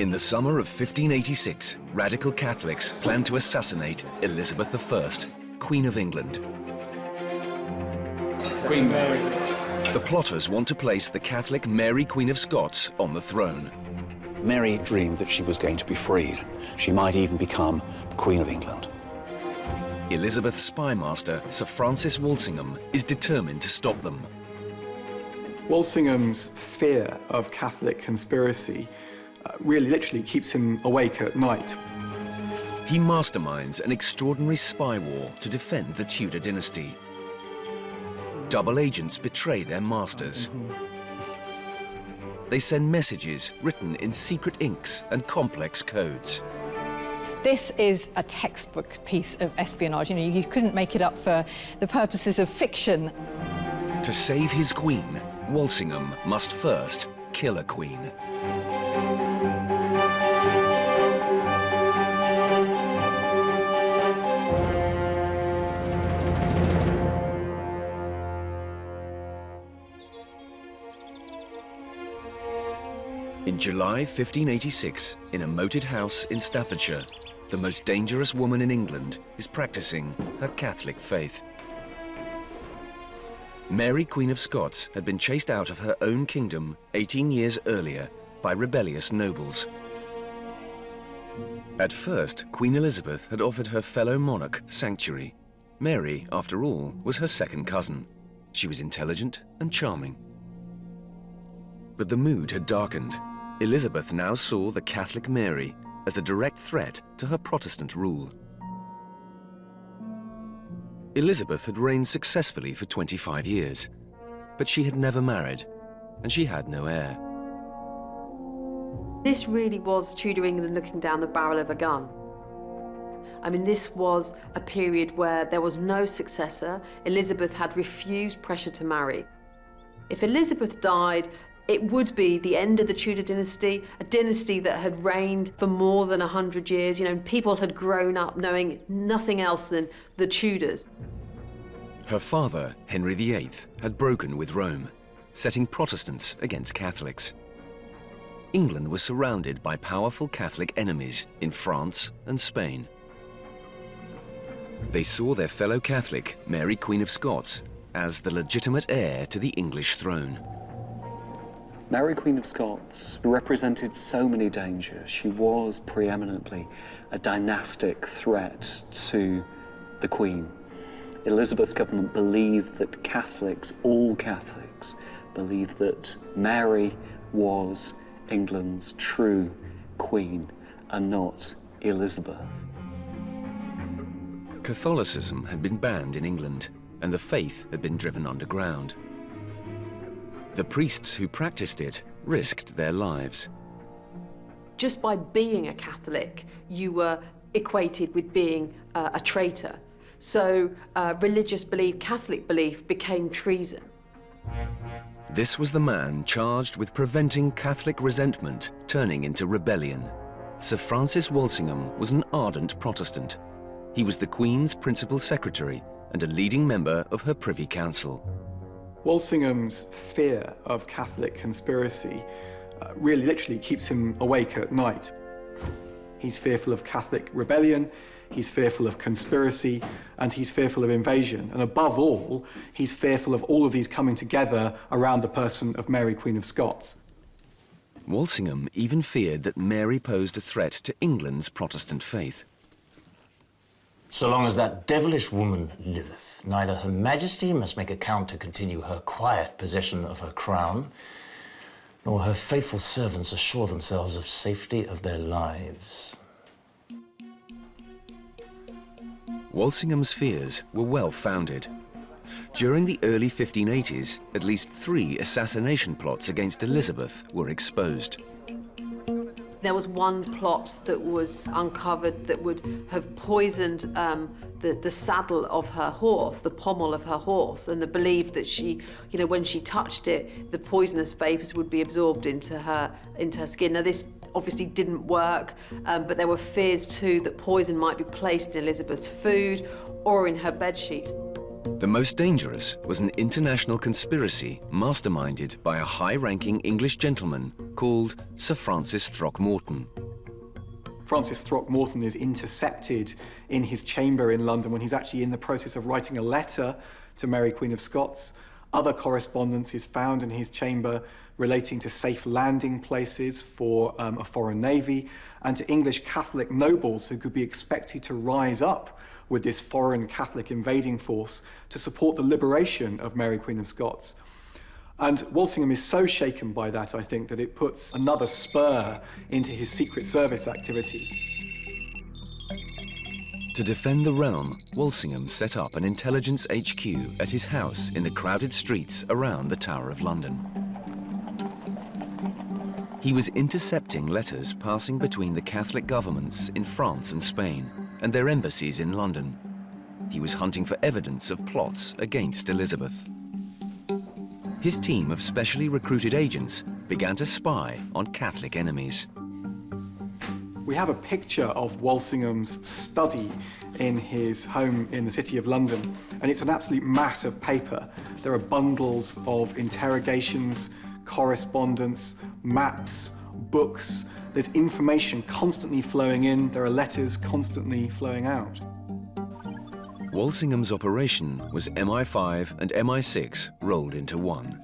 In the summer of 1586, radical Catholics planned to assassinate Elizabeth I, Queen of England. Queen Mary. The plotters want to place the Catholic Mary, Queen of Scots, on the throne. Mary dreamed that she was going to be freed. She might even become the Queen of England. Elizabeth's spymaster, Sir Francis Walsingham, is determined to stop them. Walsingham's fear of Catholic conspiracy really literally keeps him awake at night. He masterminds an extraordinary spy war to defend the Tudor dynasty. Double agents betray their masters. They send messages written in secret inks and complex codes. This is a textbook piece of espionage. You know, you couldn't make it up for the purposes of fiction. To save his queen, Walsingham must first kill a queen. In July 1586, in a moated house in Staffordshire, the most dangerous woman in England is practicing her Catholic faith. Mary, Queen of Scots, had been chased out of her own kingdom 18 years earlier by rebellious nobles. At first, Queen Elizabeth had offered her fellow monarch sanctuary. Mary, after all, was her second cousin. She was intelligent and charming. But the mood had darkened. Elizabeth now saw the Catholic Mary as a direct threat to her Protestant rule. Elizabeth had reigned successfully for 25 years, but she had never married, and she had no heir. This really was Tudor England looking down the barrel of a gun. I mean, this was a period where there was no successor. Elizabeth had refused pressure to marry. If Elizabeth died, it would be the end of the Tudor dynasty, a dynasty that had reigned for more than 100 years. You know, people had grown up knowing nothing else than the Tudors. Her father, Henry VIII, had broken with Rome, setting Protestants against Catholics. England was surrounded by powerful Catholic enemies in France and Spain. They saw their fellow Catholic, Mary, Queen of Scots, as the legitimate heir to the English throne. Mary, Queen of Scots, represented so many dangers. She was preeminently a dynastic threat to the Queen. Elizabeth's government believed that Catholics, all Catholics, believed that Mary was England's true Queen and not Elizabeth. Catholicism had been banned in England, and the faith had been driven underground. The priests who practiced it risked their lives. Just by being a Catholic, you were equated with being a traitor. So religious belief, Catholic belief, became treason. This was the man charged with preventing Catholic resentment turning into rebellion. Sir Francis Walsingham was an ardent Protestant. He was the Queen's principal secretary and a leading member of her Privy Council. Walsingham's fear of Catholic conspiracy really literally keeps him awake at night. He's fearful of Catholic rebellion, he's fearful of conspiracy, and he's fearful of invasion. And above all, he's fearful of all of these coming together around the person of Mary, Queen of Scots. Walsingham even feared that Mary posed a threat to England's Protestant faith. So long as that devilish woman liveth, neither her majesty must make account to continue her quiet possession of her crown, nor her faithful servants assure themselves of safety of their lives. Walsingham's fears were well-founded. During the early 1580s, at least 3 assassination plots against Elizabeth were exposed. There was one plot that was uncovered that would have poisoned the saddle of her horse, the pommel of her horse, and the belief that she, you know, when she touched it, the poisonous vapors would be absorbed into her skin. Now, this obviously didn't work, but there were fears too that poison might be placed in Elizabeth's food or in her bedsheets. The most dangerous was an international conspiracy masterminded by a high-ranking English gentleman called Sir Francis Throckmorton. Francis Throckmorton is intercepted in his chamber in London when he's actually in the process of writing a letter to Mary, Queen of Scots. Other correspondence is found in his chamber relating to safe landing places for a foreign navy and to English Catholic nobles who could be expected to rise up with this foreign Catholic invading force to support the liberation of Mary, Queen of Scots. And Walsingham is so shaken by that, I think, that it puts another spur into his Secret Service activity. To defend the realm, Walsingham set up an intelligence HQ at his house in the crowded streets around the Tower of London. He was intercepting letters passing between the Catholic governments in France and Spain and their embassies in London. He was hunting for evidence of plots against Elizabeth. His team of specially recruited agents began to spy on Catholic enemies. We have a picture of Walsingham's study in his home in the City of London, and it's an absolute mass of paper. There are bundles of interrogations, correspondence, maps, books. There's information constantly flowing in. There are letters constantly flowing out. Walsingham's operation was MI5 and MI6 rolled into one.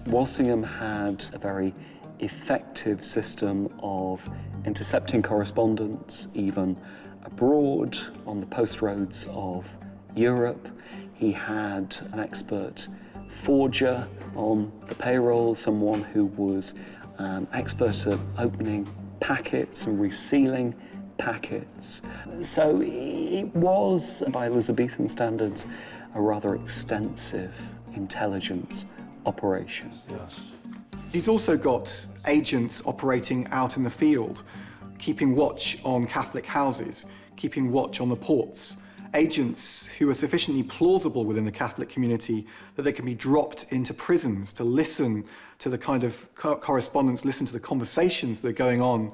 Walsingham had a very effective system of intercepting correspondence, even abroad, on the post roads of Europe. He had an expert forger on the payroll, someone who was expert at opening packets and resealing packets. So it was, by Elizabethan standards, a rather extensive intelligence operation. Yes. He's also got agents operating out in the field, keeping watch on Catholic houses, keeping watch on the ports. Agents who are sufficiently plausible within the Catholic community that they can be dropped into prisons to listen to the kind of correspondence, listen to the conversations that are going on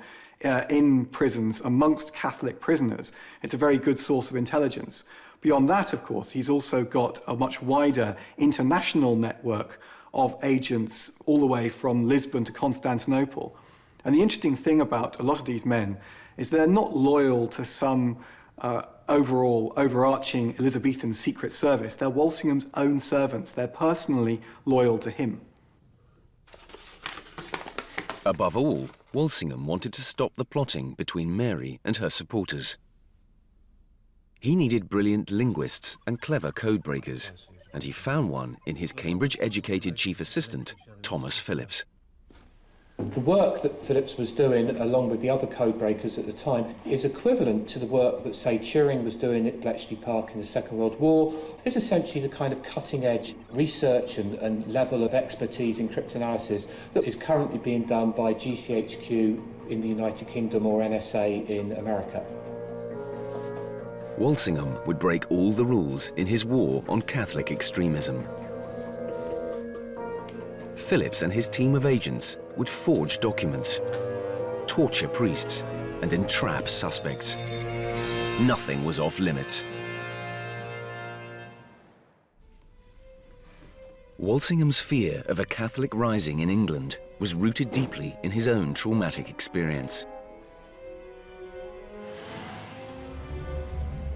in prisons amongst Catholic prisoners. It's a very good source of intelligence. Beyond that, of course, he's also got a much wider international network of agents all the way from Lisbon to Constantinople. And the interesting thing about a lot of these men is they're not loyal to some overarching Elizabethan secret service. They're Walsingham's own servants. They're personally loyal to him. Above all, Walsingham wanted to stop the plotting between Mary and her supporters. He needed brilliant linguists and clever codebreakers, and he found one in his Cambridge-educated chief assistant, Thomas Phillips. The work that Phillips was doing, along with the other codebreakers at the time, is equivalent to the work that, say, Turing was doing at Bletchley Park in the Second World War. It's essentially the kind of cutting-edge research and level of expertise in cryptanalysis that is currently being done by GCHQ in the United Kingdom or NSA in America. Walsingham would break all the rules in his war on Catholic extremism. Phillips and his team of agents would forge documents, torture priests, and entrap suspects. Nothing was off limits. Walsingham's fear of a Catholic rising in England was rooted deeply in his own traumatic experience.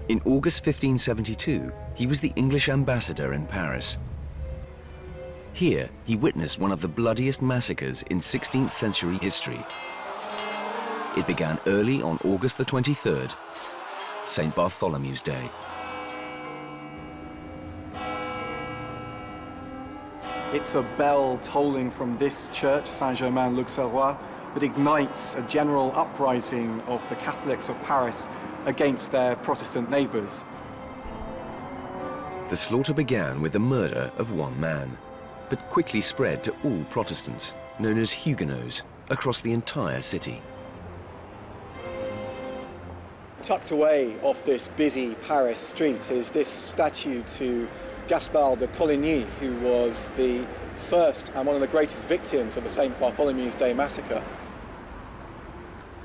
In August 1572, he was the English ambassador in Paris. Here, he witnessed one of the bloodiest massacres in 16th century history. It began early on August the 23rd, St. Bartholomew's Day. It's a bell tolling from this church, Saint-Germain-l'Auxerrois, that ignites a general uprising of the Catholics of Paris against their Protestant neighbours. The slaughter began with the murder of one man, but quickly spread to all Protestants, known as Huguenots, across the entire city. Tucked away off this busy Paris street is this statue to Gaspard de Coligny, who was the first and one of the greatest victims of the St. Bartholomew's Day massacre.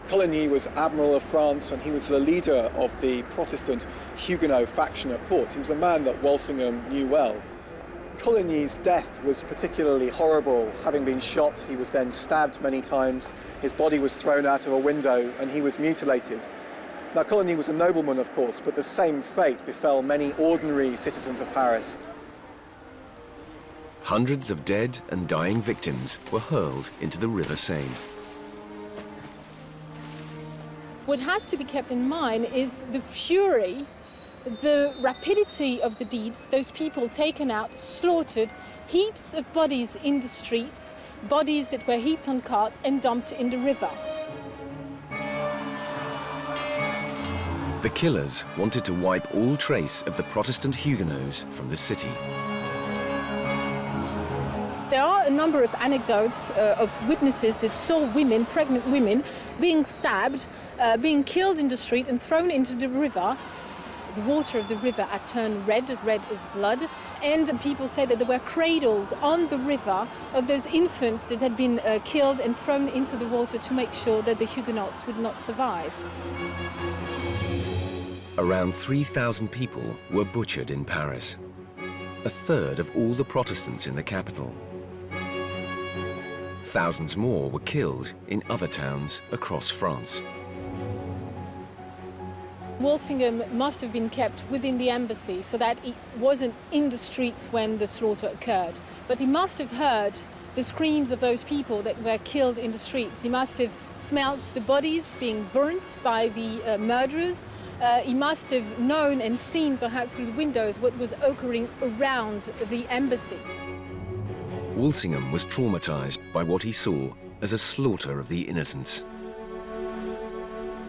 Coligny was Admiral of France, and he was the leader of the Protestant Huguenot faction at court. He was a man that Walsingham knew well. Coligny's death was particularly horrible. Having been shot, he was then stabbed many times. His body was thrown out of a window and he was mutilated. Now, Coligny was a nobleman, of course, but the same fate befell many ordinary citizens of Paris. Hundreds of dead and dying victims were hurled into the River Seine. What has to be kept in mind is the fury, the rapidity of the deeds, those people taken out, slaughtered, heaps of bodies in the streets, bodies that were heaped on carts and dumped in the river. The killers wanted to wipe all trace of the Protestant Huguenots from the city. There are a number of anecdotes of witnesses that saw women, pregnant women, being stabbed, being killed in the street and thrown into the river. The water of the river had turned red as blood, and people say that there were cradles on the river of those infants that had been killed and thrown into the water to make sure that the Huguenots would not survive. Around 3,000 people were butchered in Paris, a third of all the Protestants in the capital. Thousands more were killed in other towns across France. Walsingham must have been kept within the embassy so that he wasn't in the streets when the slaughter occurred. But he must have heard the screams of those people that were killed in the streets. He must have smelt the bodies being burnt by the murderers. He must have known and seen, perhaps through the windows, what was occurring around the embassy. Walsingham was traumatized by what he saw as a slaughter of the innocents.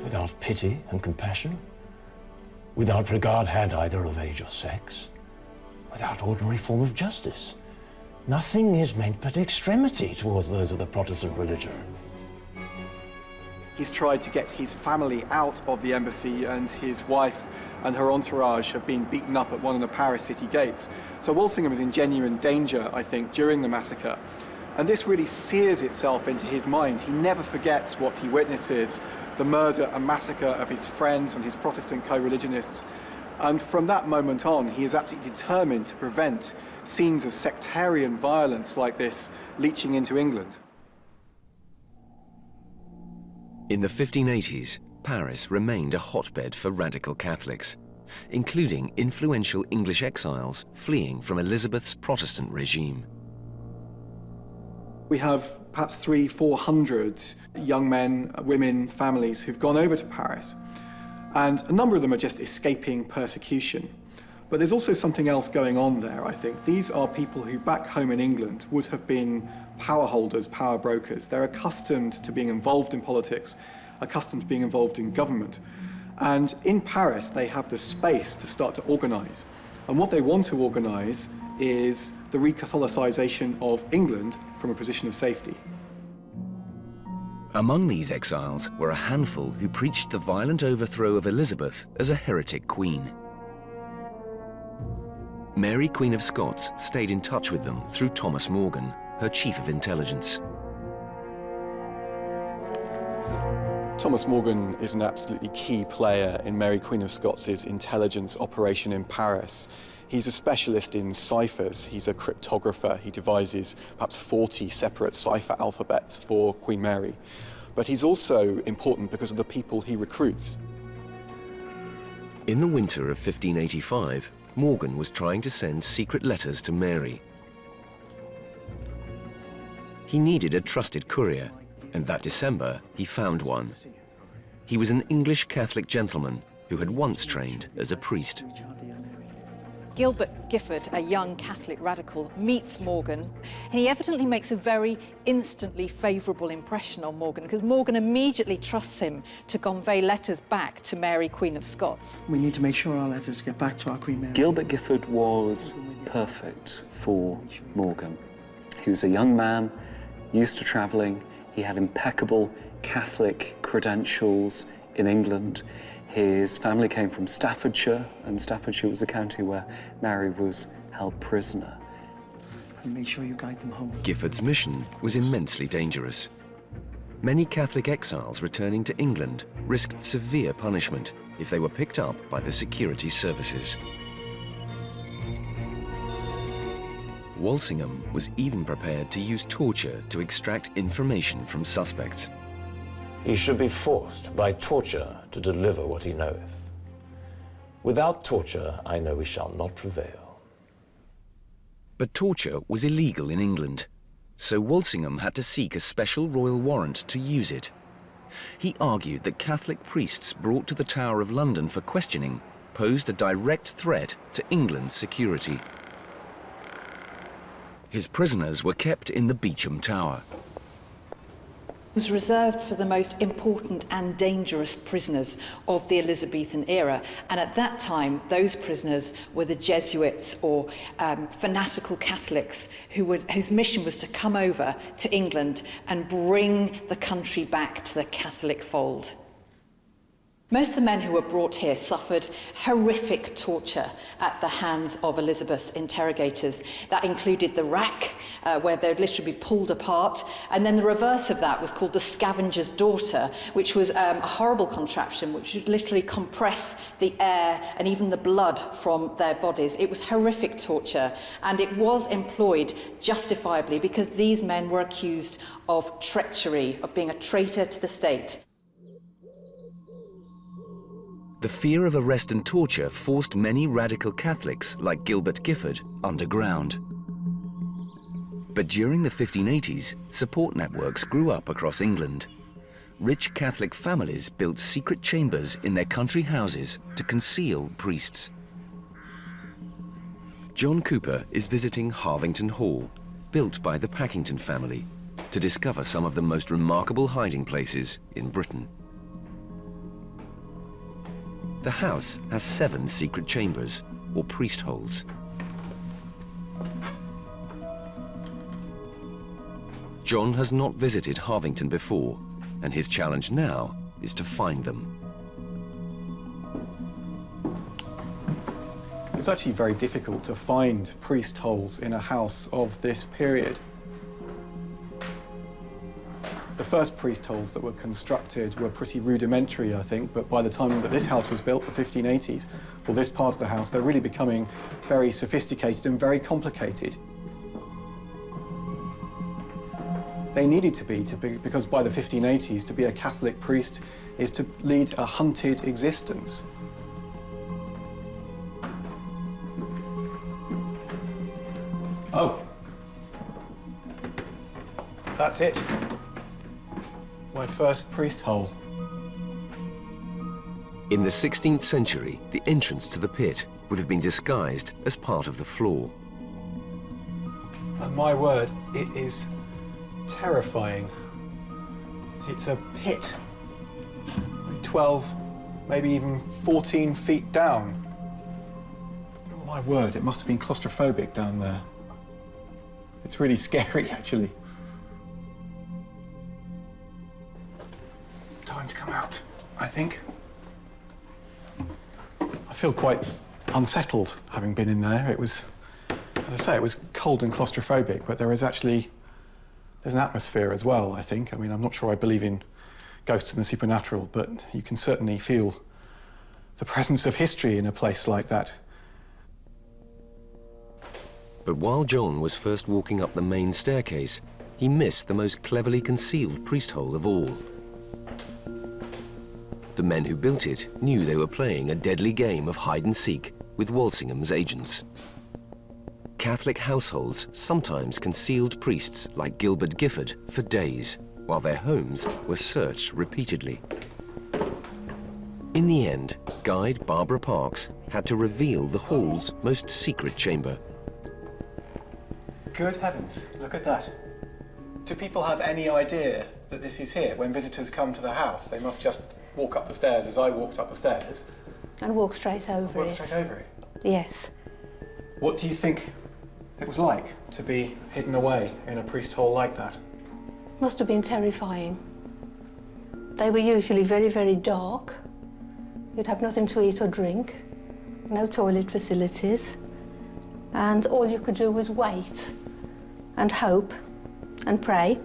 Without pity and compassion, without regard had either of age or sex, without ordinary form of justice. Nothing is meant but extremity towards those of the Protestant religion. He's tried to get his family out of the embassy, and his wife and her entourage have been beaten up at one of the Paris city gates. So Walsingham is in genuine danger, I think, during the massacre. And this really sears itself into his mind. He never forgets what he witnesses, the murder and massacre of his friends and his Protestant co-religionists. And from that moment on, he is absolutely determined to prevent scenes of sectarian violence like this leaching into England. In the 1580s, Paris remained a hotbed for radical Catholics, including influential English exiles fleeing from Elizabeth's Protestant regime. We have perhaps 300-400 young men, women, families who've gone over to Paris. And a number of them are just escaping persecution. But there's also something else going on there, I think. These are people who back home in England would have been power holders, power brokers. They're accustomed to being involved in politics, accustomed to being involved in government. And in Paris, they have the space to start to organize. And what they want to organize is the re-Catholicization of England from a position of safety. Among these exiles were a handful who preached the violent overthrow of Elizabeth as a heretic queen. Mary, Queen of Scots, stayed in touch with them through Thomas Morgan, her chief of intelligence. Thomas Morgan is an absolutely key player in Mary, Queen of Scots' intelligence operation in Paris. He's a specialist in ciphers. He's a cryptographer. He devises perhaps 40 separate cipher alphabets for Queen Mary. But he's also important because of the people he recruits. In the winter of 1585, Morgan was trying to send secret letters to Mary. He needed a trusted courier, and that December he found one. He was an English Catholic gentleman who had once trained as a priest. Gilbert Gifford, a young Catholic radical, meets Morgan, and he evidently makes a very instantly favourable impression on Morgan, because Morgan immediately trusts him to convey letters back to Mary, Queen of Scots. We need to make sure our letters get back to our Queen Mary. Gilbert Gifford was perfect for Morgan. He was a young man, used to travelling. He had impeccable Catholic credentials in England. His family came from Staffordshire, and Staffordshire was the county where Mary was held prisoner. And make sure you guide them home. Gifford's mission was immensely dangerous. Many Catholic exiles returning to England risked severe punishment if they were picked up by the security services. Walsingham was even prepared to use torture to extract information from suspects. He should be forced by torture to deliver what he knoweth. Without torture, I know we shall not prevail. But torture was illegal in England, so Walsingham had to seek a special royal warrant to use it. He argued that Catholic priests brought to the Tower of London for questioning posed a direct threat to England's security. His prisoners were kept in the Beauchamp Tower. It was reserved for the most important and dangerous prisoners of the Elizabethan era, and at that time those prisoners were the Jesuits or fanatical Catholics whose mission was to come over to England and bring the country back to the Catholic fold. Most of the men who were brought here suffered horrific torture at the hands of Elizabeth's interrogators. That included the rack, where they'd literally be pulled apart, and then the reverse of that was called the scavenger's daughter, which was a horrible contraption which would literally compress the air and even the blood from their bodies. It was horrific torture, and it was employed justifiably because these men were accused of treachery, of being a traitor to the state. The fear of arrest and torture forced many radical Catholics, like Gilbert Gifford, underground. But during the 1580s, support networks grew up across England. Rich Catholic families built secret chambers in their country houses to conceal priests. John Cooper is visiting Harvington Hall, built by the Packington family, to discover some of the most remarkable hiding places in Britain. The house has 7 secret chambers, or priest holes. John has not visited Harvington before, and his challenge now is to find them. It's actually very difficult to find priest holes in a house of this period. The first priest holes that were constructed were pretty rudimentary, I think, but by the time that this house was built, the 1580s, or this part of the house, they're really becoming very sophisticated and very complicated. They needed to be because by the 1580s, to be a Catholic priest is to lead a hunted existence. Oh, that's it. My first priest hole. In the 16th century, the entrance to the pit would have been disguised as part of the floor. And my word, it is terrifying. It's a pit. 12, maybe even 14 feet down. Oh my word, it must have been claustrophobic down there. It's really scary, actually. Time to come out, I think. I feel quite unsettled having been in there. It was, as I say, it was cold and claustrophobic, but there's an atmosphere as well, I think. I mean, I'm not sure I believe in ghosts and the supernatural, but you can certainly feel the presence of history in a place like that. But while John was first walking up the main staircase, he missed the most cleverly concealed priest hole of all. The men who built it knew they were playing a deadly game of hide-and-seek with Walsingham's agents. Catholic households sometimes concealed priests like Gilbert Gifford for days, while their homes were searched repeatedly. In the end, guide Barbara Parks had to reveal the hall's most secret chamber. Good heavens, look at that. Do people have any idea that this is here? When visitors come to the house, they must just walk up the stairs as I walked up the stairs. And walk straight over it. Walk straight over it? Yes. What do you think it was like to be hidden away in a priest hole like that? Must have been terrifying. They were usually very, very dark. You'd have nothing to eat or drink, no toilet facilities, and all you could do was wait and hope and pray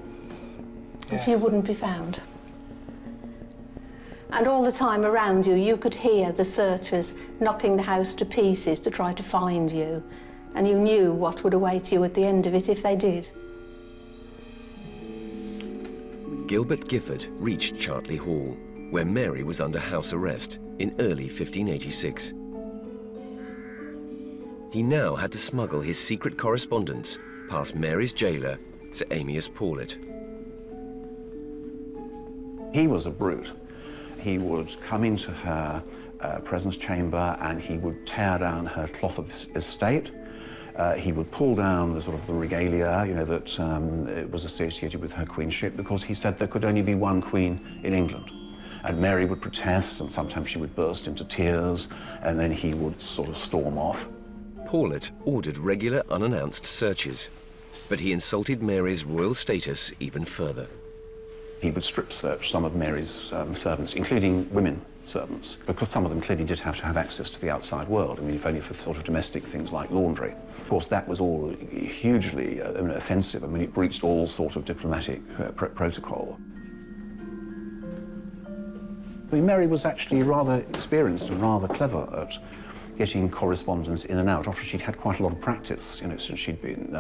that you wouldn't be found. And all the time around you, you could hear the searchers knocking the house to pieces to try to find you. and you knew what would await you at the end of it if they did. Gilbert Gifford reached Chartley Hall, where Mary was under house arrest in early 1586. He now had to smuggle his secret correspondence past Mary's jailer, Sir Amias Paulet. He was a brute. He would come into her presence chamber and he would tear down her cloth of estate. He would pull down the sort of the regalia, you know, that it was associated with her queenship, because he said there could only be one queen in England. And Mary would protest, and sometimes she would burst into tears, and then he would sort of storm off. Paulet ordered regular unannounced searches, but he insulted Mary's royal status even further. He would strip search some of Mary's servants, including women servants, because some of them clearly did have to have access to the outside world. I mean, if only for sort of domestic things like laundry. Of course, that was all hugely offensive. I mean, it breached all sort of diplomatic protocol. I mean, Mary was actually rather experienced and rather clever at getting correspondence in and out, after she'd had quite a lot of practice, you know, since she'd been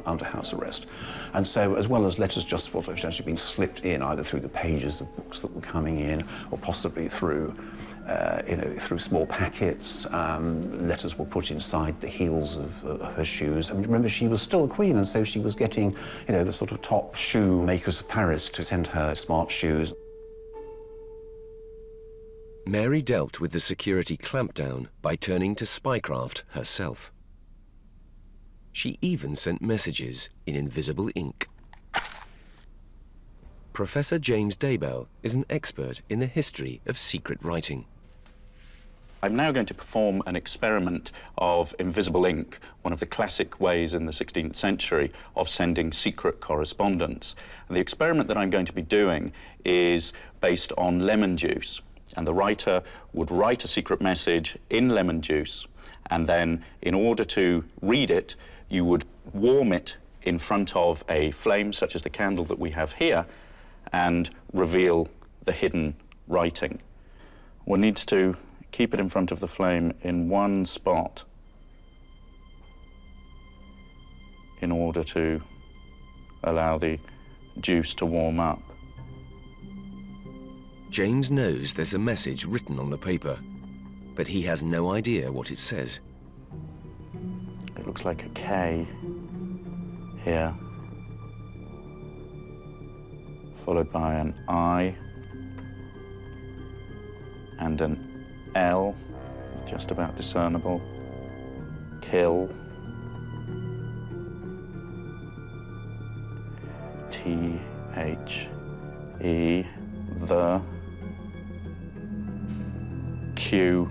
under house arrest. And so, as well as letters just sort of actually being slipped in, either through the pages of books that were coming in, or possibly through, you know, through small packets, letters were put inside the heels of her shoes. I mean, remember, she was still a queen, and so she was getting, you know, the sort of top shoe makers of Paris to send her smart shoes. Mary dealt with the security clampdown by turning to spycraft herself. She even sent messages in invisible ink. Professor James Daybell is an expert in the history of secret writing. I'm now going to perform an experiment of invisible ink, one of the classic ways in the 16th century of sending secret correspondence. And the experiment that I'm going to be doing is based on lemon juice. And the writer would write a secret message in lemon juice, and then, in order to read it, you would warm it in front of a flame, such as the candle that we have here, and reveal the hidden writing. One needs to keep it in front of the flame in one spot in order to allow the juice to warm up. James knows there's a message written on the paper, but he has no idea what it says. It looks like a K here, followed by an I and an L, just about discernible. Kill. T-H-E, the. Q,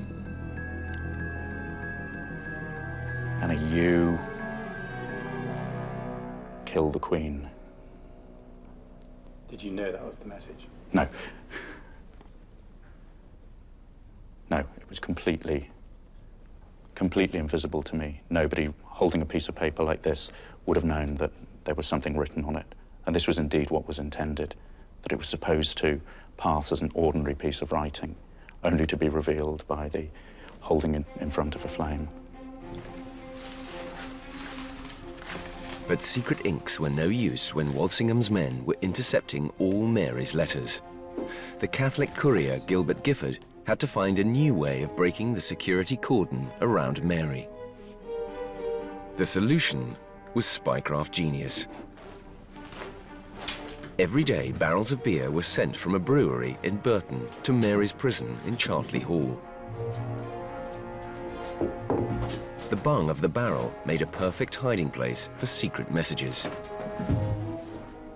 and a U, kill the Queen. Did you know that was the message? No. No, it was completely invisible to me. Nobody holding a piece of paper like this would have known that there was something written on it. And this was indeed what was intended, that it was supposed to pass as an ordinary piece of writing, only to be revealed by the holding it in front of a flame. But secret inks were no use when Walsingham's men were intercepting all Mary's letters. The Catholic courier Gilbert Gifford had to find a new way of breaking the security cordon around Mary. The solution was spycraft genius. Every day, barrels of beer were sent from a brewery in Burton to Mary's prison in Chartley Hall. The bung of the barrel made a perfect hiding place for secret messages.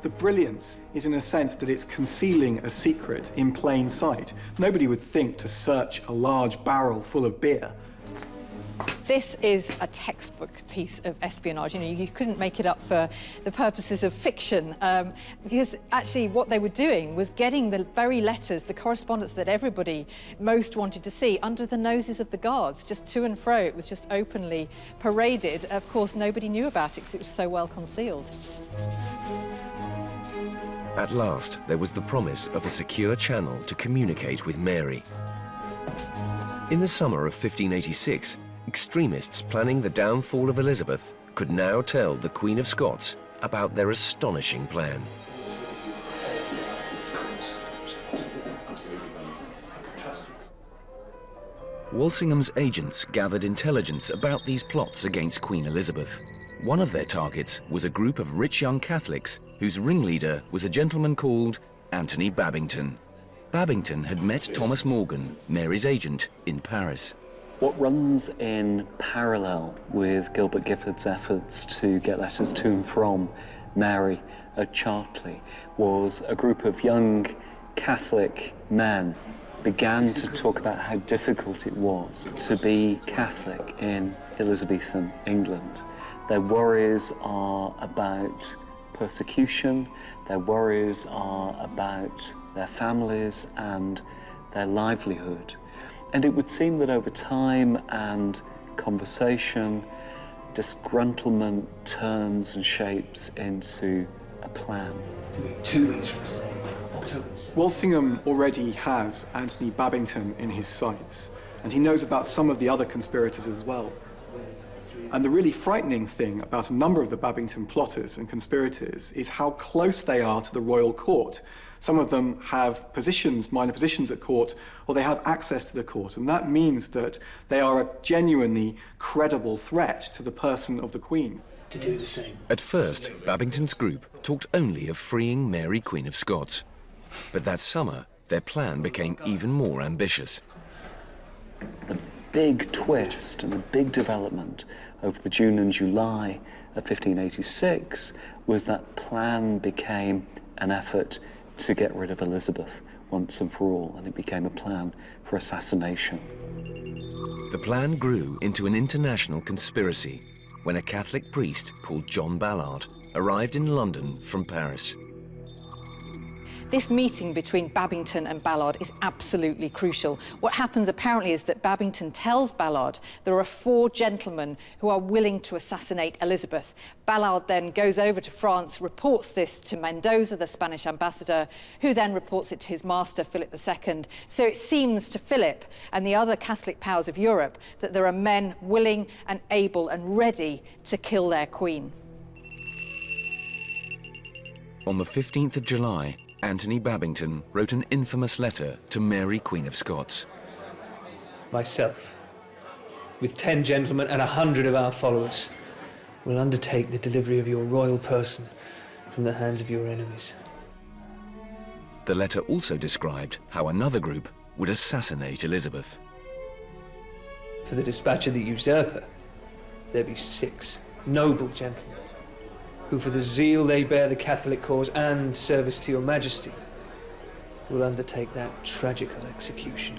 The brilliance is in a sense that it's concealing a secret in plain sight. Nobody would think to search a large barrel full of beer. This is a textbook piece of espionage. You know, you couldn't make it up for the purposes of fiction, because actually what they were doing was getting the very letters, the correspondence that everybody most wanted to see, under the noses of the guards, just to and fro. It was just openly paraded. Of course, nobody knew about it because it was so well concealed. At last, there was the promise of a secure channel to communicate with Mary. In the summer of 1586, Extremists planning the downfall of Elizabeth could now tell the Queen of Scots about their astonishing plan. Walsingham's agents gathered intelligence about these plots against Queen Elizabeth. One of their targets was a group of rich young Catholics whose ringleader was a gentleman called Anthony Babington. Babington had met Thomas Morgan, Mary's agent, in Paris. What runs in parallel with Gilbert Gifford's efforts to get letters to and from Mary at Chartley was a group of young Catholic men began to talk about how difficult it was to be Catholic in Elizabethan England. Their worries are about persecution, their worries are about their families and their livelihood. And it would seem that over time and conversation, disgruntlement turns and shapes into a plan. 2 weeks from today, October 6th. Walsingham already has Anthony Babington in his sights, and he knows about some of the other conspirators as well. And the really frightening thing about a number of the Babington plotters and conspirators is how close they are to the royal court. Some of them have positions, minor positions at court, or they have access to the court, and that means that they are a genuinely credible threat to the person of the Queen. To do the same. At first, Babington's group talked only of freeing Mary, Queen of Scots. But that summer, their plan became even more ambitious. The big twist and the big development over the June and July of 1586 was that plan became an effort to get rid of Elizabeth once and for all, and it became a plan for assassination. The plan grew into an international conspiracy when a Catholic priest called John Ballard arrived in London from Paris. This meeting between Babington and Ballard is absolutely crucial. What happens apparently is that Babington tells Ballard there are 4 gentlemen who are willing to assassinate Elizabeth. Ballard then goes over to France, reports this to Mendoza, the Spanish ambassador, who then reports it to his master, Philip II. So it seems to Philip and the other Catholic powers of Europe that there are men willing and able and ready to kill their queen. On the 15th of July, Anthony Babington wrote an infamous letter to Mary, Queen of Scots. Myself, with 10 gentlemen and 100 of our followers, will undertake the delivery of your royal person from the hands of your enemies. The letter also described how another group would assassinate Elizabeth. For the dispatch of the usurper, there be 6 noble gentlemen, who for the zeal they bear the Catholic cause and service to your majesty, will undertake that tragical execution.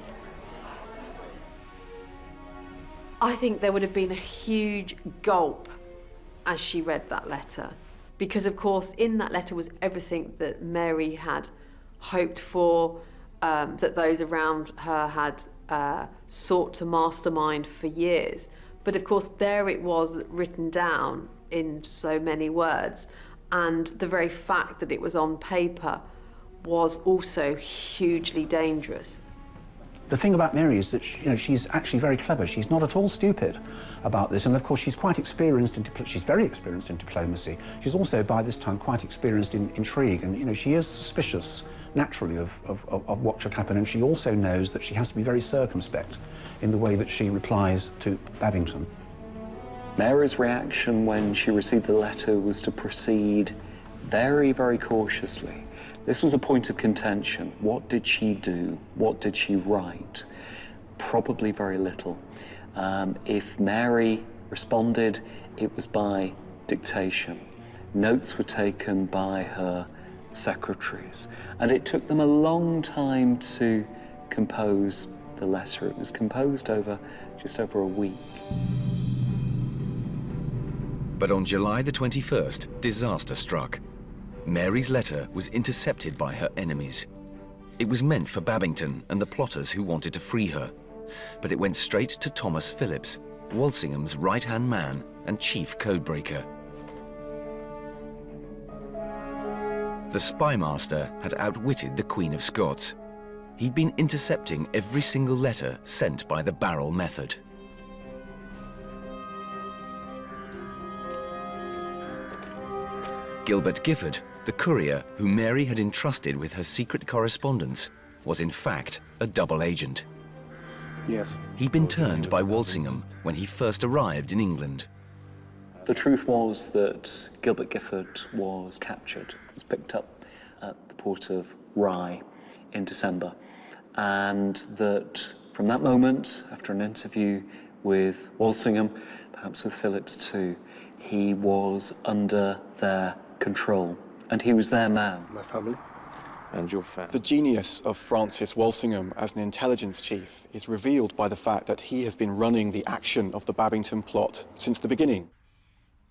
I think there would have been a huge gulp as she read that letter, because of course in that letter was everything that Mary had hoped for, that those around her had sought to mastermind for years. But of course there it was written down in so many words, and the very fact that it was on paper was also hugely dangerous. The thing about Mary is that she's actually very clever. She's not at all stupid about this, and of course she's quite experienced in she's very experienced in diplomacy. She's also by this time quite experienced in intrigue, and she is suspicious naturally of what should happen, and she also knows that she has to be very circumspect in the way that she replies to Babington. Mary's reaction when she received the letter was to proceed very, very cautiously. This was a point of contention. What did she do? What did she write? Probably very little. If Mary responded, it was by dictation. Notes were taken by her secretaries, and it took them a long time to compose the letter. It was composed over just over a week. But on July the 21st, disaster struck. Mary's letter was intercepted by her enemies. It was meant for Babington and the plotters who wanted to free her, but it went straight to Thomas Phillips, Walsingham's right-hand man and chief codebreaker. The spymaster had outwitted the Queen of Scots. He'd been intercepting every single letter sent by the barrel method. Gilbert Gifford, the courier who Mary had entrusted with her secret correspondence, was in fact a double agent. Yes. He'd been turned by Walsingham when he first arrived in England. The truth was that Gilbert Gifford was captured, was picked up at the port of Rye in December, and that from that moment, after an interview with Walsingham, perhaps with Phillips too, he was under their control, and he was their man. My family and your family. The genius of Francis Walsingham as an intelligence chief is revealed by the fact that he has been running the action of the Babington Plot since the beginning.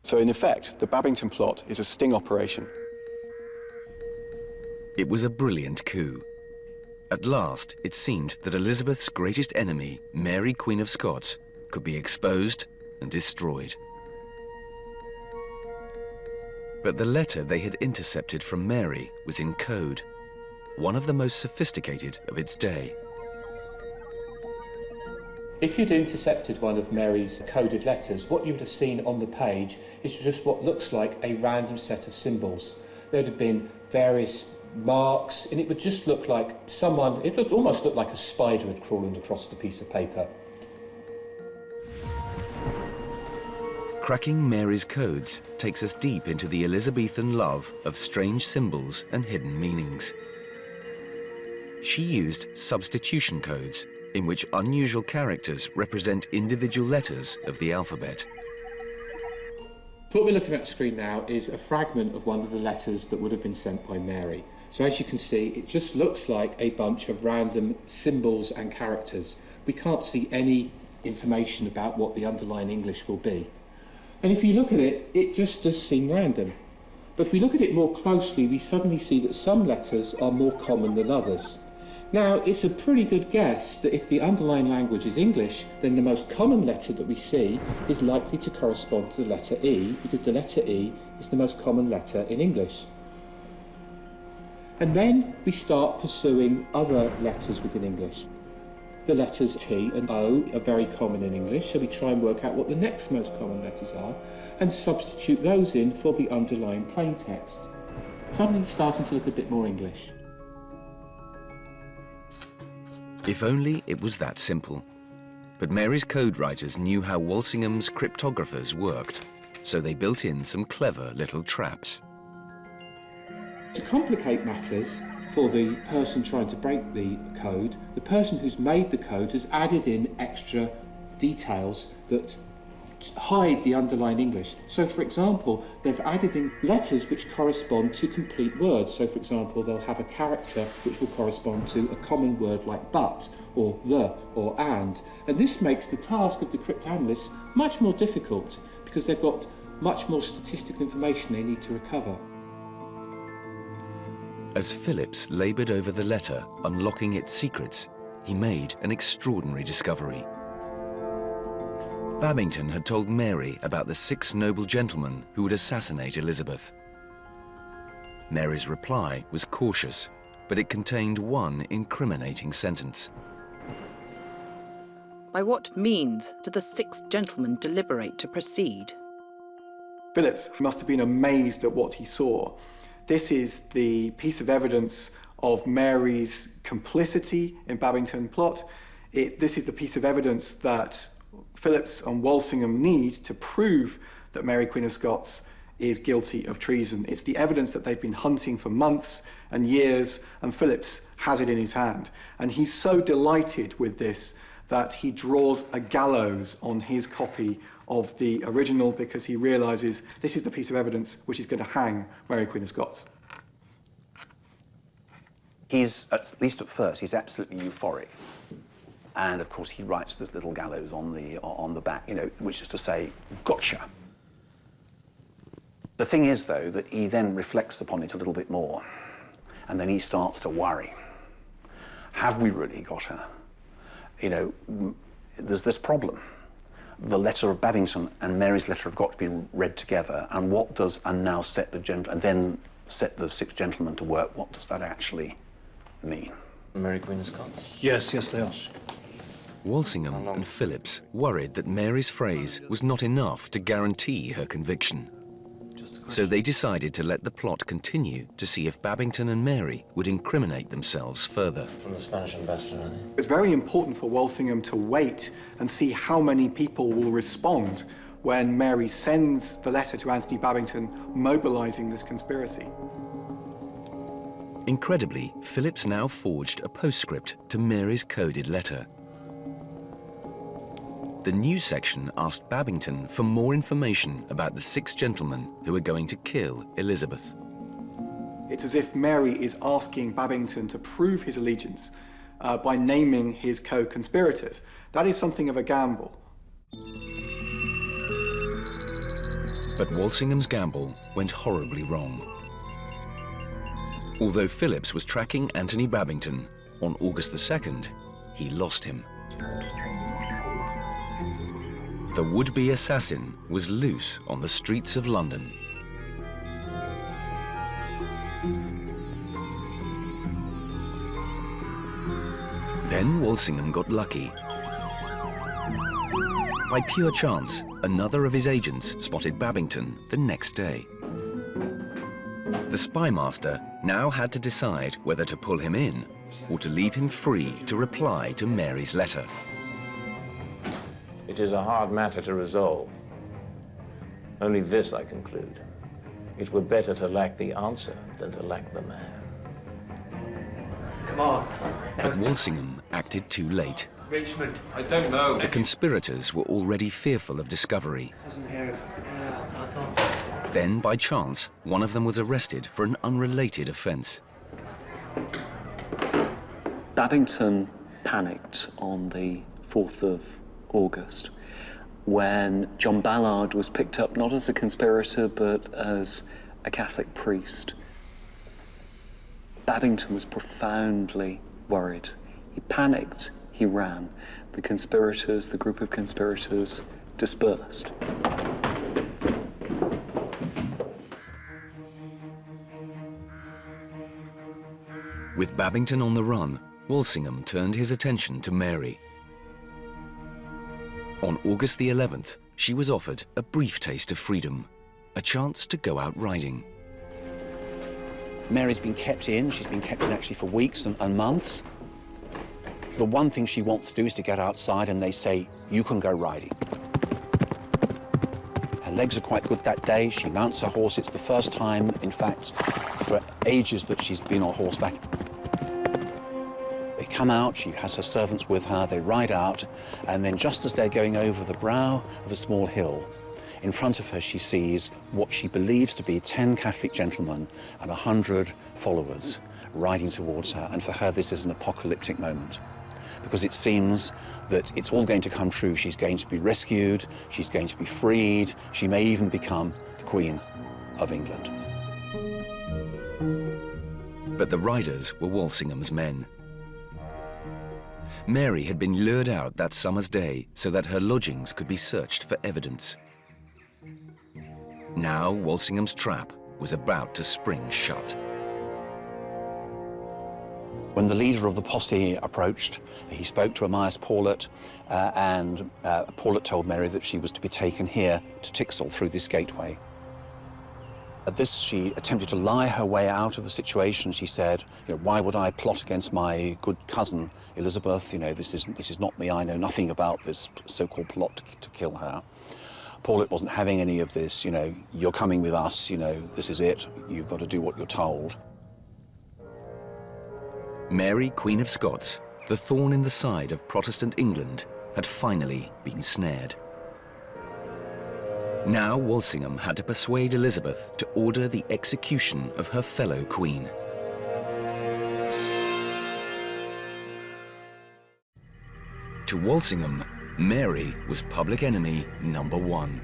So in effect, the Babington Plot is a sting operation. It was a brilliant coup. At last, it seemed that Elizabeth's greatest enemy, Mary, Queen of Scots, could be exposed and destroyed. But the letter they had intercepted from Mary was in code, one of the most sophisticated of its day. If you'd intercepted one of Mary's coded letters, what you would have seen on the page is just what looks like a random set of symbols. There would have been various marks, and it would just look like someone, it would almost look like a spider had crawled across the piece of paper. Cracking Mary's codes takes us deep into the Elizabethan love of strange symbols and hidden meanings. She used substitution codes, in which unusual characters represent individual letters of the alphabet. What we're looking at the screen now is a fragment of one of the letters that would have been sent by Mary. So as you can see, it just looks like a bunch of random symbols and characters. We can't see any information about what the underlying English will be. And if you look at it, it just does seem random. But if we look at it more closely, we suddenly see that some letters are more common than others. Now, it's a pretty good guess that if the underlying language is English, then the most common letter that we see is likely to correspond to the letter E, because the letter E is the most common letter in English. And then we start pursuing other letters within English. The letters T and O are very common in English, so we try and work out what the next most common letters are and substitute those in for the underlying plain text. Suddenly starting to look a bit more English. If only it was that simple. But Mary's code writers knew how Walsingham's cryptographers worked, so they built in some clever little traps. To complicate matters for the person trying to break the code, the person who's made the code has added in extra details that hide the underlying English. So, for example, they've added in letters which correspond to complete words. So, for example, they'll have a character which will correspond to a common word like but, or the, or and. And this makes the task of the cryptanalysts much more difficult because they've got much more statistical information they need to recover. As Phillips laboured over the letter, unlocking its secrets, he made an extraordinary discovery. Babington had told Mary about the 6 noble gentlemen who would assassinate Elizabeth. Mary's reply was cautious, but it contained one incriminating sentence. By what means do the 6 gentlemen deliberate to proceed? Phillips must have been amazed at what he saw. This is the piece of evidence of Mary's complicity in Babington Plot. This is the piece of evidence that Phillips and Walsingham need to prove that Mary, Queen of Scots, is guilty of treason. It's the evidence that they've been hunting for months and years, and Phillips has it in his hand. And he's so delighted with this that he draws a gallows on his copy of the original because he realises this is the piece of evidence which is going to hang Mary, Queen of Scots. He's, at least at first, he's absolutely euphoric. And of course, he writes this little gallows on the back, you know, which is to say, gotcha. The thing is, though, that he then reflects upon it a little bit more, and then he starts to worry. Have we really got her? You know, there's this problem. The letter of Babington and Mary's letter have got to be read together, and what does, and now set the and then set the 6 gentlemen to work, what does that actually mean? Mary, Queen of Scots? Yes, they are. Walsingham and Phillips worried that Mary's phrase was not enough to guarantee her conviction. So they decided to let the plot continue to see if Babington and Mary would incriminate themselves further. From the Spanish ambassador, I think. It's very important for Walsingham to wait and see how many people will respond when Mary sends the letter to Anthony Babington mobilizing this conspiracy. Incredibly, Phillips now forged a postscript to Mary's coded letter. The news section asked Babington for more information about the 6 gentlemen who were going to kill Elizabeth. It's as if Mary is asking Babington to prove his allegiance by naming his co-conspirators. That is something of a gamble. But Walsingham's gamble went horribly wrong. Although Phillips was tracking Anthony Babington, on August the 2nd, he lost him. The would-be assassin was loose on the streets of London. Then Walsingham got lucky. By pure chance, another of his agents spotted Babington the next day. The spymaster now had to decide whether to pull him in or to leave him free to reply to Mary's letter. It is a hard matter to resolve. Only this I conclude. It were better to lack the answer than to lack the man. Come on. But Walsingham acted too late. Richmond. I don't know. The conspirators were already fearful of discovery. Cousin Hereford. Then, by chance, one of them was arrested for an unrelated offence. Babington panicked on the 4th of August when John Ballard was picked up not as a conspirator but as a Catholic priest. Babington was profoundly worried. He panicked, he ran. The conspirators, the group of conspirators, dispersed. With Babington on the run, Walsingham turned his attention to Mary. On August the 11th, she was offered a brief taste of freedom, a chance to go out riding. Mary's been kept in. She's been kept in actually for weeks and months. The one thing she wants to do is to get outside, and they say, you can go riding. Her legs are quite good that day. She mounts her horse. It's the first time, in fact, for ages that she's been on horseback. They come out, she has her servants with her, they ride out, and then just as they're going over the brow of a small hill, in front of her she sees what she believes to be 10 Catholic gentlemen and 100 followers riding towards her, and for her this is an apocalyptic moment. Because it seems that it's all going to come true. She's going to be rescued, she's going to be freed, she may even become the Queen of England. But the riders were Walsingham's men. Mary had been lured out that summer's day so that her lodgings could be searched for evidence. Now Walsingham's trap was about to spring shut. When the leader of the posse approached, he spoke to Amias Paulet, and Paulet told Mary that she was to be taken here to Tixall through this gateway. At this, she attempted to lie her way out of the situation. She said, why would I plot against my good cousin, Elizabeth? This is not me. I know nothing about this so-called plot to kill her. Paulet wasn't having any of this, you're coming with us, this is it. You've got to do what you're told. Mary, Queen of Scots, the thorn in the side of Protestant England, had finally been snared. Now Walsingham had to persuade Elizabeth to order the execution of her fellow queen. To Walsingham, Mary was public enemy number 1.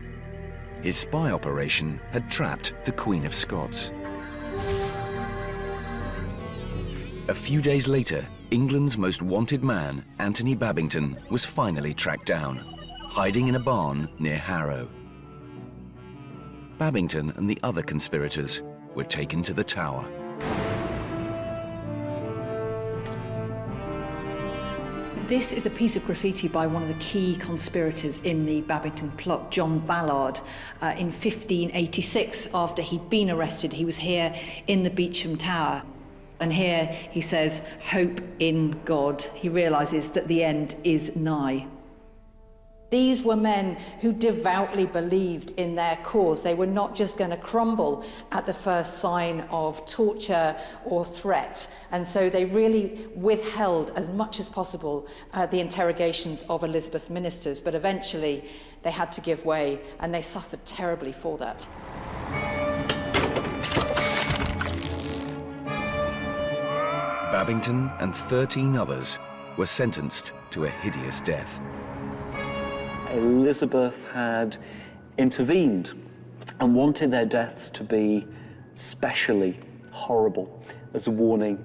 His spy operation had trapped the Queen of Scots. A few days later, England's most wanted man, Anthony Babington, was finally tracked down, hiding in a barn near Harrow. Babington and the other conspirators were taken to the Tower. This is a piece of graffiti by one of the key conspirators in the Babington Plot, John Ballard, in 1586. After he'd been arrested, he was here in the Beauchamp Tower. And here he says, "Hope in God." He realises that the end is nigh. These were men who devoutly believed in their cause. They were not just going to crumble at the first sign of torture or threat. And so they really withheld as much as possible the interrogations of Elizabeth's ministers. But eventually they had to give way, and they suffered terribly for that. Babington and 13 others were sentenced to a hideous death. Elizabeth had intervened and wanted their deaths to be specially horrible as a warning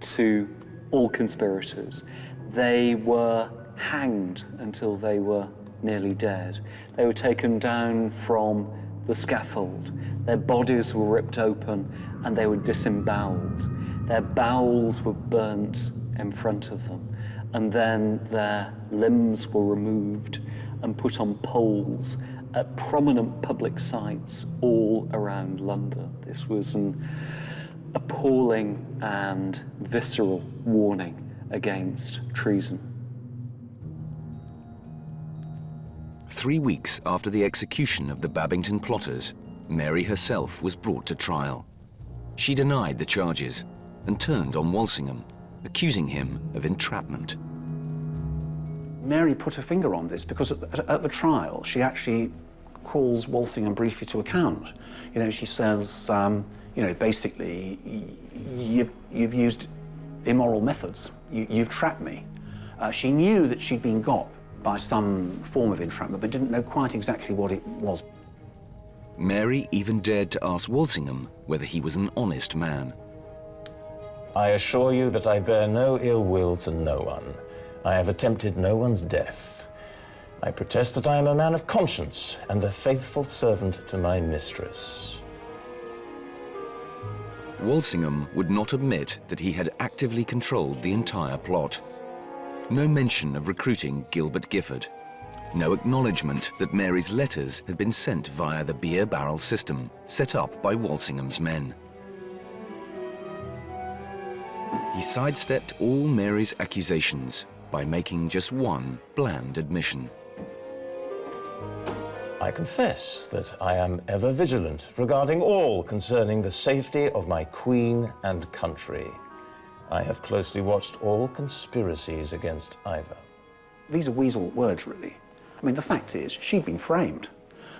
to all conspirators. They were hanged until they were nearly dead. They were taken down from the scaffold. Their bodies were ripped open and they were disemboweled. Their bowels were burnt in front of them, and then their limbs were removed and put on poles at prominent public sites all around London. This was an appalling and visceral warning against treason. 3 weeks after the execution of the Babington plotters, Mary herself was brought to trial. She denied the charges and turned on Walsingham, accusing him of entrapment. Mary put her finger on this because at the trial, she actually calls Walsingham briefly to account. You know, she says, you know, basically, you've used immoral methods. You've trapped me. She knew that she'd been got by some form of entrapment, but didn't know quite exactly what it was. Mary even dared to ask Walsingham whether he was an honest man. I assure you that I bear no ill will to no one. I have attempted no one's death. I protest that I am a man of conscience and a faithful servant to my mistress. Walsingham would not admit that he had actively controlled the entire plot. No mention of recruiting Gilbert Gifford. No acknowledgement that Mary's letters had been sent via the beer barrel system set up by Walsingham's men. He sidestepped all Mary's accusations by making just one bland admission. I confess that I am ever vigilant regarding all concerning the safety of my queen and country. I have closely watched all conspiracies against either. These are weasel words, really. I mean, the fact is, she'd been framed.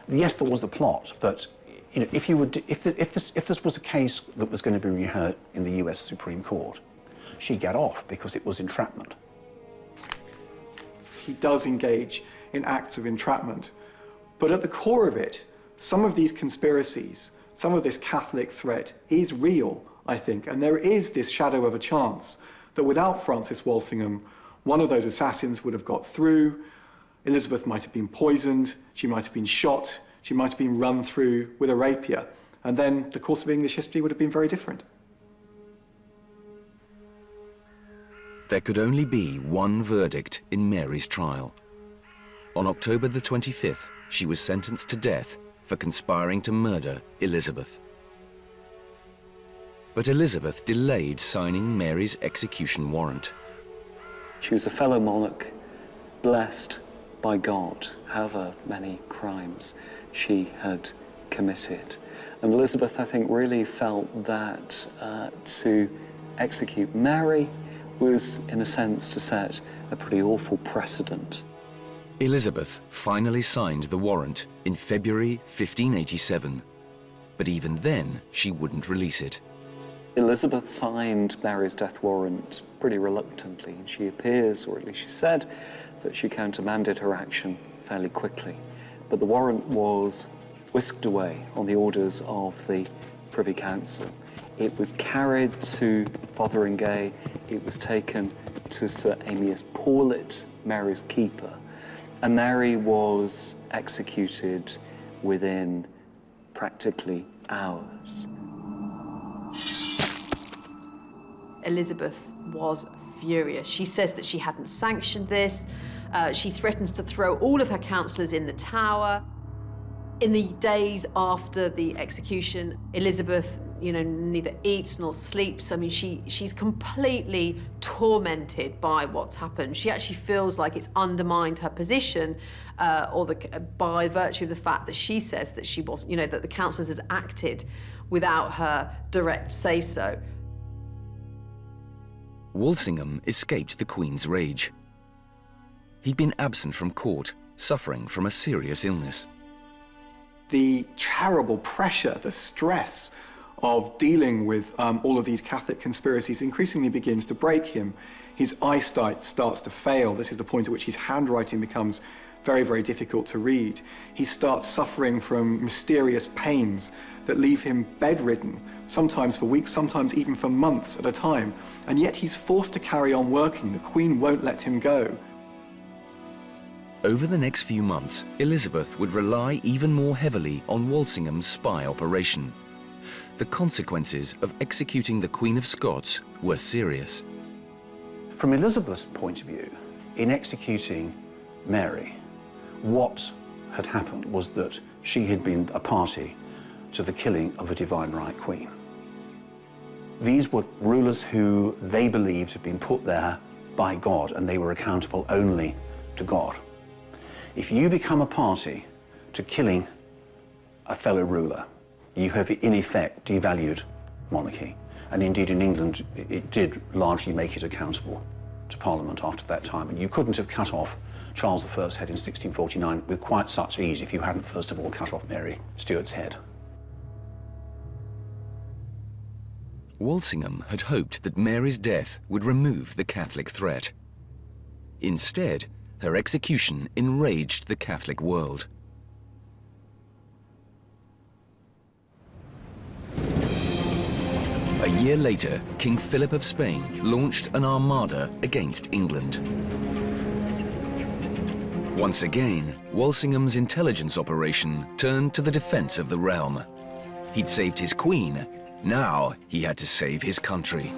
Yes, there was a plot, but you know, if this was a case that was going to be reheard in the US Supreme Court, she'd get off because it was entrapment. He does engage in acts of entrapment, but at the core of it, some of these conspiracies, some of this Catholic threat is real, I think, and there is this shadow of a chance that without Francis Walsingham, one of those assassins would have got through. Elizabeth might have been poisoned, she might have been shot, she might have been run through with a rapier, and then the course of English history would have been very different. There could only be one verdict in Mary's trial. On October the 25th, she was sentenced to death for conspiring to murder Elizabeth. But Elizabeth delayed signing Mary's execution warrant. She was a fellow monarch, blessed by God, however many crimes she had committed. And Elizabeth, I think, really felt that to execute Mary was, in a sense, to set a pretty awful precedent. Elizabeth finally signed the warrant in February 1587, but even then she wouldn't release it. Elizabeth signed Mary's death warrant pretty reluctantly, and she appears, or at least she said, that she countermanded her action fairly quickly. But the warrant was whisked away on the orders of the Privy Council. It was carried to Fotheringay, it was taken to Sir Amias Paulet, Mary's keeper, and Mary was executed within practically hours. Elizabeth was furious. She says that she hadn't sanctioned this. She threatens to throw all of her councillors in the Tower. In the days after the execution, Elizabeth, neither eats nor sleeps. I mean, she's completely tormented by what's happened. She actually feels like it's undermined her position, by virtue of the fact that she says that she was, that the councillors had acted without her direct say-so. Walsingham escaped the Queen's rage. He'd been absent from court, suffering from a serious illness. The terrible pressure, the stress of dealing with all of these Catholic conspiracies increasingly begins to break him. His eyesight starts to fail. This is the point at which his handwriting becomes very, very difficult to read. He starts suffering from mysterious pains that leave him bedridden, sometimes for weeks, sometimes even for months at a time. And yet he's forced to carry on working. The Queen won't let him go. Over the next few months, Elizabeth would rely even more heavily on Walsingham's spy operation. The consequences of executing the Queen of Scots were serious. From Elizabeth's point of view, in executing Mary, what had happened was that she had been a party to the killing of a divine right queen. These were rulers who they believed had been put there by God, and they were accountable only to God. If you become a party to killing a fellow ruler, you have in effect devalued monarchy. And indeed in England, it did largely make it accountable to Parliament after that time. And you couldn't have cut off Charles I's head in 1649 with quite such ease if you hadn't first of all cut off Mary Stuart's head. Walsingham had hoped that Mary's death would remove the Catholic threat. Instead, her execution enraged the Catholic world. A year later, King Philip of Spain launched an armada against England. Once again, Walsingham's intelligence operation turned to the defense of the realm. He'd saved his queen, now he had to save his country.